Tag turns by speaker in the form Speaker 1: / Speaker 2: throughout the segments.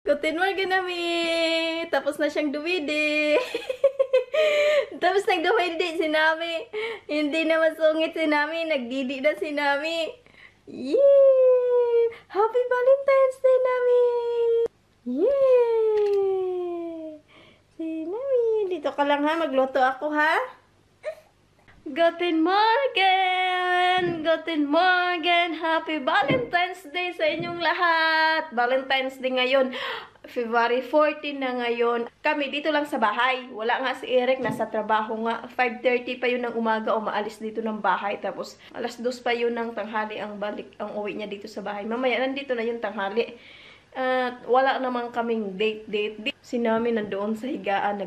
Speaker 1: Guten Morgen nami! Tapos na siyang dumidi. Tapos nagdumidi si Nami. Hindi na masungit si Nami. Nagdidi na si Nami. Yay! Happy Valentine's Day, Nami! Yay! Si Nami. Dito ka lang ha. Magluto ako ha. Guten Morgen! Guten Morgen! Happy Valentine's Day sa inyong lahat! Valentine's Day ngayon. February 14 na ngayon. Kami dito lang sa bahay. Wala nga si Eric. Nasa trabaho nga. 5:30 pa yun ng umaga. Umaalis dito ng bahay. Tapos alas 2 pa yun ng tanghali ang uwi niya dito sa bahay. Mamaya nandito na yung tanghali. Wala naman kaming date. Si Nami nandoon sa higaan.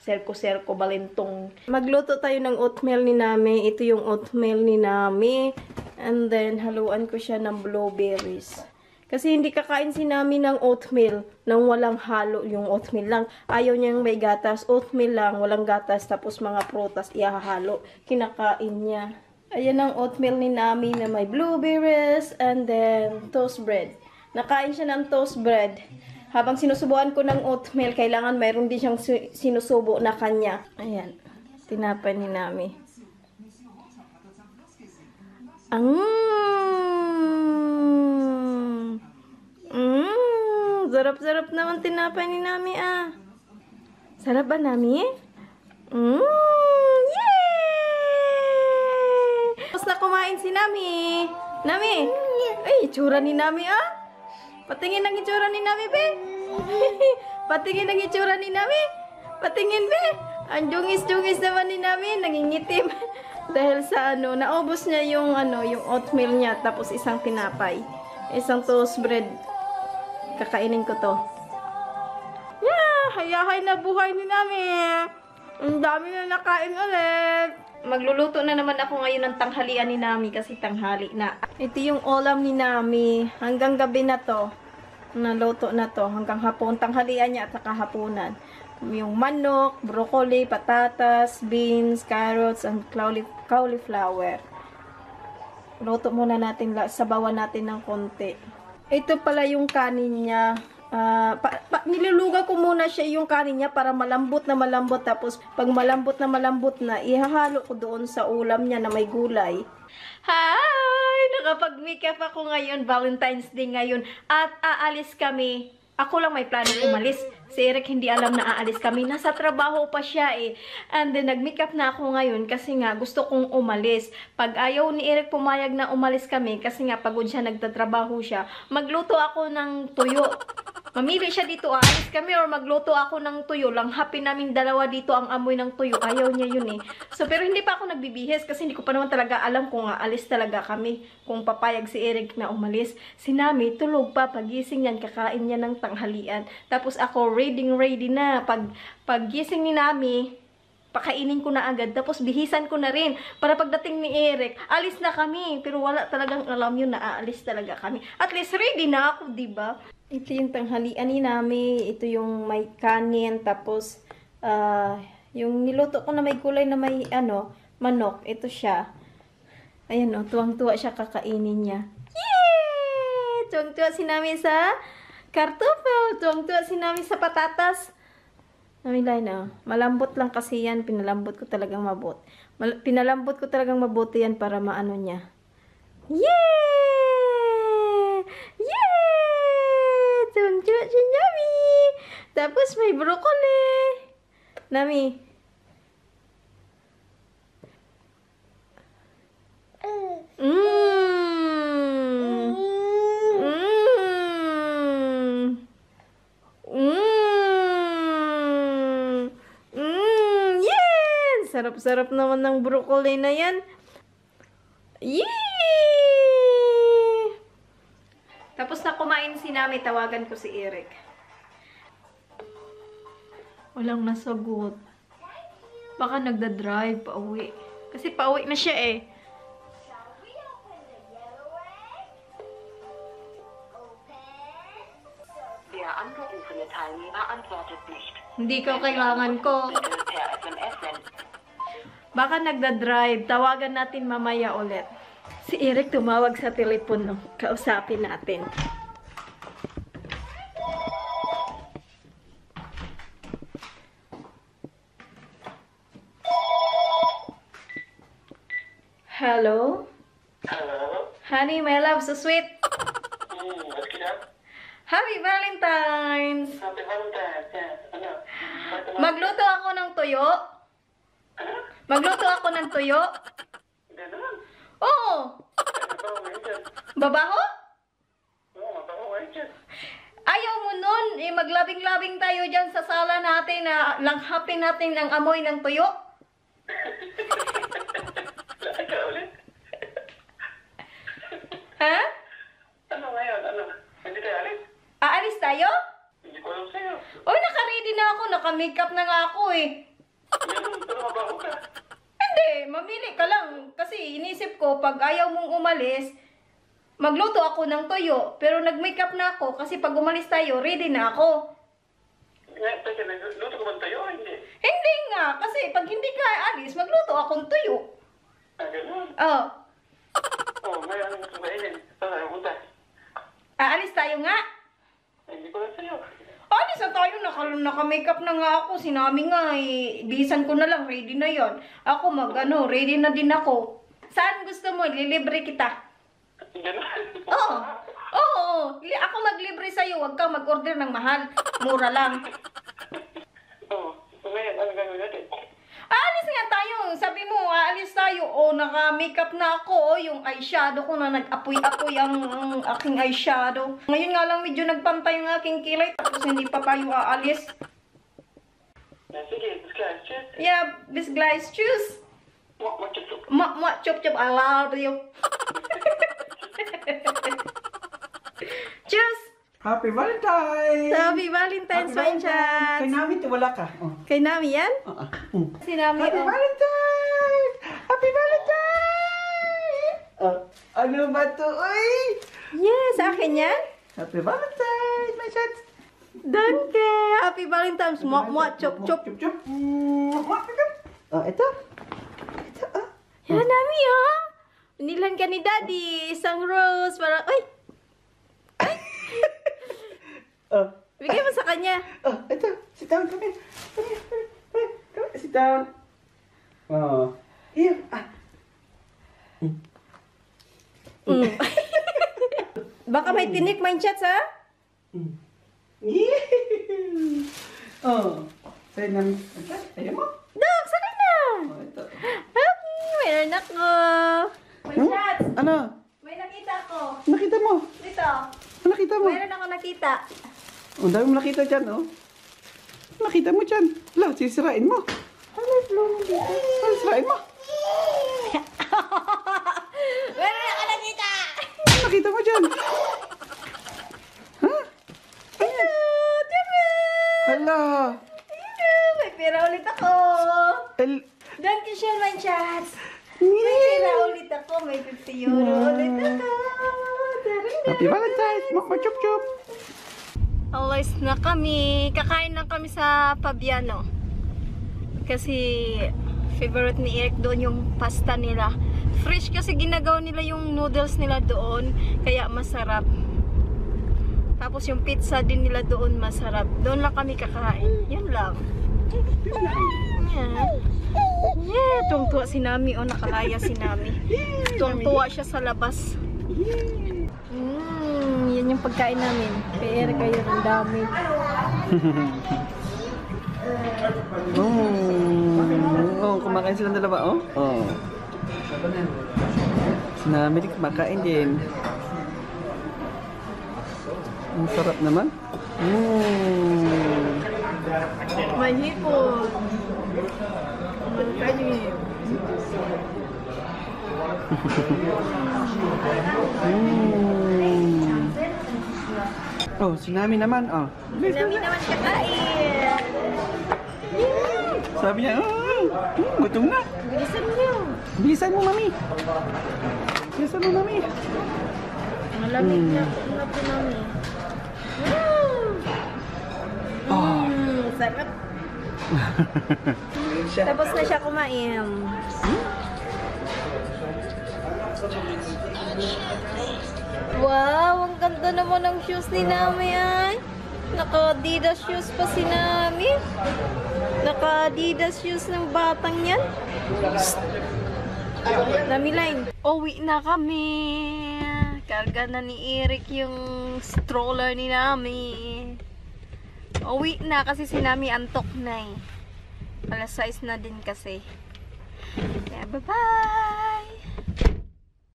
Speaker 1: Serko-serko, balintong. Magluto tayo ng oatmeal ni Nami. Ito yung oatmeal ni Nami. And then, haluan ko siya ng blueberries. Kasi hindi kakain si Nami ng oatmeal nang walang halo yung oatmeal lang. Ayaw niyang may gatas. Oatmeal lang, walang gatas. Tapos mga prutas, ihahalo. Kinakain niya. Ayan ang oatmeal ni Nami na may blueberries and then toast bread. Nakain siya ng toast bread. Habang sinusubuan ko ng oatmeal, kailangan mayroon din siyang sinusubo na kanya. Ayan. Tinapay ni Nami. Sarap-sarap naman tinapay ni Nami ah. Sarap ba, Nami? Yay! Tapos na kumain si Nami. Nami! Ay, itsura ni Nami ah. Patingin ang itsura ni Nami, be. Patingin ang itsura ni Nami. Patingin, be. Ang dungis-dungis naman ni Nami. Nangingitim. Dahil sa naubos niya yung oatmeal niya. Tapos isang tinapay. Isang toast bread. Kakainin ko to. Yeah! Hayahay na buhay ni Nami. Ang dami na nakain ulit. Magluluto na naman ako ngayon ng tanghalian ni Nami kasi tanghali na. Ito yung ulam ni Nami. Hanggang gabi na to. Naluto na to. Hanggang hapon. Tanghalian niya at saka hapunan. Yung manok, broccoli, patatas, beans, carrots, and cauliflower. Luto muna natin. Sabawan natin ng konti. Ito pala yung kanin niya. Niluluga ko muna siya yung kanin niya para malambot na malambot. Tapos, pag malambot na, ihahalo ko doon sa ulam niya na may gulay. Hi! Nakapag-makeup ako ngayon. Valentine's Day ngayon. At aalis kami. Ako lang may plano umalis. Si Eric hindi alam na aalis kami. Nasa trabaho pa siya eh. And then, nag-makeup na ako ngayon kasi nga gusto kong umalis. Pag ayaw ni Eric pumayag na umalis kami, kasi nga pagod siya, nagtatrabaho siya, magluto ako ng tuyo. Mamili siya dito, aalis kami or magluto ako ng tuyo. Lang happy namin dalawa dito ang amoy ng tuyo. Ayaw niya yun eh. So, pero hindi pa ako nagbibihis kasi hindi ko pa naman talaga alam kung aalis talaga kami. Kung papayag si Eric na umalis. Si Nami, tulog pa. Pagising yan, kakain niya ng tanghalian. Tapos ako, ready na. Paggising ni Nami, pakainin ko na agad. Tapos bihisan ko na rin. Para pagdating ni Eric, alis na kami. Pero wala talagang alam yun na aalis talaga kami. At least ready na ako, diba? Ito yung tanghalian ni Nami. Ito yung may kanin. Tapos, yung niluto ko na may gulay na may, manok. Ito siya. Ayan o, tuwang-tuwa siya kakainin niya. Yay! Tuwang-tuwa si Nami sa kartoffel. Tuwang-tuwa si Nami sa patatas. Namilay na. Malambot lang kasi yan. Pinalambot ko talagang mabuti. Pinalambot ko talagang mabuti yan para maano niya. Yay! Yay! Tuwang-tuwa si Nami. Tapos may broccoli. Nami. Sarap-sarap naman ng broccoli na yan. Yay! Tapos na kumain si Nami, tawagan ko si Eric. Walang nasagot. Baka nagda-drive pa uwi. Kasi pa uwi na siya eh. Hindi ko kailangan ko. Baka nagda-drive. Tawagan natin mamaya ulit. Si Eric tumawag sa telepono. Kausapin natin. Hello?
Speaker 2: Hello?
Speaker 1: Honey, my love, so sweet.
Speaker 2: What's good up?
Speaker 1: Happy Valentine's!
Speaker 2: Happy Valentine's. Yeah, ano?
Speaker 1: Magluto ako ng tuyo. Magluto ako ng tuyo.
Speaker 2: Ganun.
Speaker 1: Oo!
Speaker 2: Ano ba ang wedges?
Speaker 1: Babaho?
Speaker 2: Oo, ano ba ang wedges?
Speaker 1: Ayaw mo nun, maglabing-labing tayo dyan sa sala natin na langhapin natin ang amoy ng tuyo.
Speaker 2: Lahat ka ulit.
Speaker 1: Ha?
Speaker 2: Ano ngayon? Ano? Hindi tayo alis?
Speaker 1: Aalis tayo?
Speaker 2: Hindi ko alam sa'yo.
Speaker 1: Oy, naka-ready na ako. Naka-makeup na nga ako eh.
Speaker 2: Ganun, pero mabaho ka.
Speaker 1: Hindi, mamili ka lang. Kasi inisip ko, pag ayaw mong umalis, magluto ako ng tuyo. Pero nag-makeup na ako kasi pag umalis tayo, ready na ako.
Speaker 2: Ngayon, teka, nagluto ko ba tayo o hindi?
Speaker 1: Hindi nga, kasi pag hindi ka alis, magluto akong tuyo.
Speaker 2: Ganun.
Speaker 1: Oh,
Speaker 2: Oo, ngayon, ano gusto kainin? Saan tayo punta?
Speaker 1: aalis tayo nga.
Speaker 2: Hindi ko alam sa'yo.
Speaker 1: Alis na tayo, naka-makeup na nga ako. Sinami nga eh, bisan ko na lang, ready na yon. Ako ready na din ako. Saan gusto mo? Lilibre kita.
Speaker 2: Ganun.
Speaker 1: Oo. Oo. Ako maglibre sa'yo. Huwag kang mag-order ng mahal. Mura lang.
Speaker 2: Oo. Ngayon, ano gagawin natin?
Speaker 1: Aalis nga tayo. Sabi mo, aalis tayo. O, naka-makeup na ako. O, yung eyeshadow ko na nag-apoy-apoy ang aking eyeshadow. Ngayon nga lang medyo nagpantay ang aking kilay. Tapos hindi pa tayo aalis.
Speaker 2: Sige, guys, cheers.
Speaker 1: Yeah, this glass choose.
Speaker 2: Chup-chup.
Speaker 1: Chop, I love you. Choose.
Speaker 3: Happy Valentine's!
Speaker 1: Happy Valentine's, my chat.
Speaker 3: Kay Nami, wala ka. Oh.
Speaker 1: Kay Nami yan? Si Nami,
Speaker 3: Happy
Speaker 1: oh.
Speaker 3: Valentine's! Happy Valentine's! Ano ba to? Uy!
Speaker 1: Yes, sa akin yan.
Speaker 3: Happy Valentine's, my chat!
Speaker 1: Danke. Happy Valentine's. Chop, chop.
Speaker 3: Chup. Oh, ito. Ito, oh.
Speaker 1: Yan, Nami, oh. Nilan ka ni Daddy. Isang rose. Para, ay.
Speaker 3: Oh.
Speaker 1: Bigay mo sa kanya.
Speaker 3: Oh, ito. Sit down, come here. Come here, come here. Sit down. Oh. Here.
Speaker 1: Baka may tinik, my chats, ha?
Speaker 3: Yeah. Oh. Sa'yo namin. Ayaw mo?
Speaker 1: Dok, sanay na.
Speaker 3: Oh, ito.
Speaker 1: Meron ako. My chats,
Speaker 3: Ano?
Speaker 1: may nakita ako.
Speaker 3: Nakita mo?
Speaker 1: Dito.
Speaker 3: Ano nakita mo?
Speaker 1: Meron ako nakita.
Speaker 3: Ang dami mo nakita dyan, oh. Nakita mo dyan. Wala, sisirain mo.
Speaker 1: Ano flow mo dito?
Speaker 3: Sisirain mo.
Speaker 1: Meron ako nakita.
Speaker 3: Nakita mo dyan. Ha? Hala.
Speaker 1: May pera ulit ako. Thank you, Sean, my chats. May pera ulit ako. May 50 euro ulit ako.
Speaker 3: Happy Valentine's. Chup-chup.
Speaker 1: Alis na kami. Kakain lang kami sa Fabiano. Kasi favorite ni Eric doon yung pasta nila. Fresh kasi ginagawa nila yung noodles nila doon. Kaya masarap. Tapos yung pizza din nila doon masarap. Doon lang kami kakain. Yun lang. Yeah. Yeah. Tuwang-tuwa si Nami. O, nakalaya si Nami. Tuwang-tuwa siya sa labas. Yan yung pagkain namin. Kay Eric kayo ng dami.
Speaker 3: Oh, kumakain silang dalawa, oh. Oh. Sinami din kumakain din. Ang sarap naman.
Speaker 1: May hipon. Magkanin.
Speaker 3: Oh, sinami naman, oh.
Speaker 1: Nami naman kakain.
Speaker 3: Sabi niya, gutom na.
Speaker 1: Bilisan niyo.
Speaker 3: Bilisan mo, mami. Bilisan mo, mami.
Speaker 1: Malamig na. Ano po, Nami? Sarap. Tapos na siya kumain. Wow, ang ganda naman ng shoes ni Nami ay. Naka-Adidas shoes pa si Nami. Naka-Adidas shoes ng batang yan. Nami line. Uwi na kami. Karga na ni Eric yung stroller ni Nami. Uwi na kasi si Nami antok na eh. Alas 6 na din kasi. Kaya bye-bye!